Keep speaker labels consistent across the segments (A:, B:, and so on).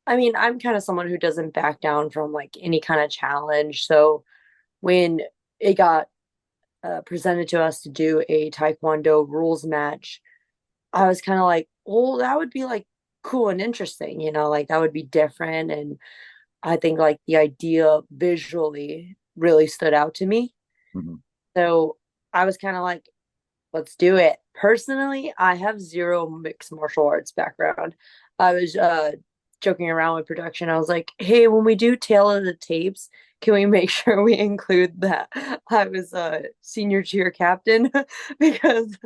A: I mean, I'm kind of someone who doesn't back down from like any kind of challenge. So when it got presented to us to do a Taekwondo rules match, I was kind of like, well, that would be like cool and interesting, like that would be different. And I think like the idea visually really stood out to me.
B: Mhm.
A: So I was kind of like, let's do it. Personally, I have zero mixed martial arts background. I was joking around with production. I was like, hey, when we do Tale of the Tapes, can we make sure we include that I was a senior cheer captain? Because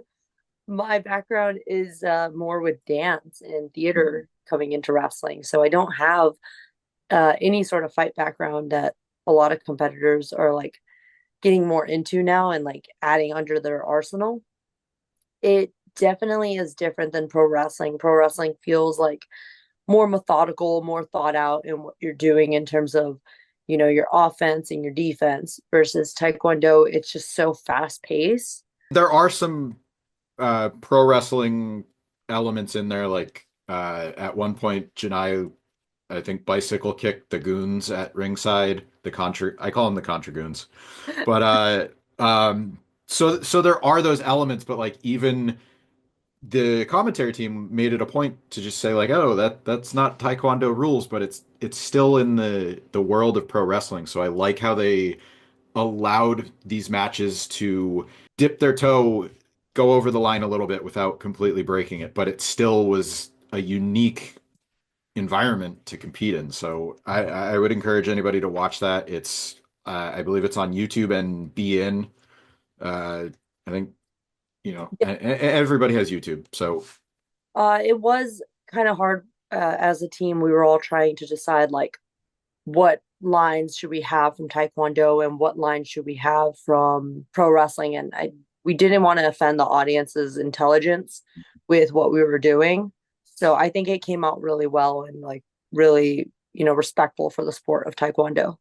A: my background is more with dance and
B: Mhm.
A: theater coming into wrestling. So I don't have any sort of fight background that a lot of competitors are like getting more into now and like adding under their arsenal. It definitely is different than pro wrestling. Pro wrestling feels like more methodical, more thought out in what you're doing in terms of, your offense and your defense versus Taekwondo. It's just so fast paced.
B: There are some pro wrestling elements in there, like at one point, Janai, I think, bicycle kicked the goons at ringside. I call them the Contra goons. But so there are those elements, but like even the commentary team made it a point to just say like, oh, that's not Taekwondo rules, but it's still in the world of pro wrestling. So I like how they allowed these matches to dip their toe, go over the line a little bit without completely breaking it, but it still was a unique environment to compete in. So I would encourage anybody to watch that. It's I believe it's on YouTube and BN. I think everybody has YouTube, so
A: It was kind of hard as a team. We were all trying to decide like what lines should we have from Taekwondo and what lines should we have from pro wrestling. And we didn't want to offend the audience's intelligence with what we were doing. So I think it came out really well and like really, respectful for the sport of Taekwondo.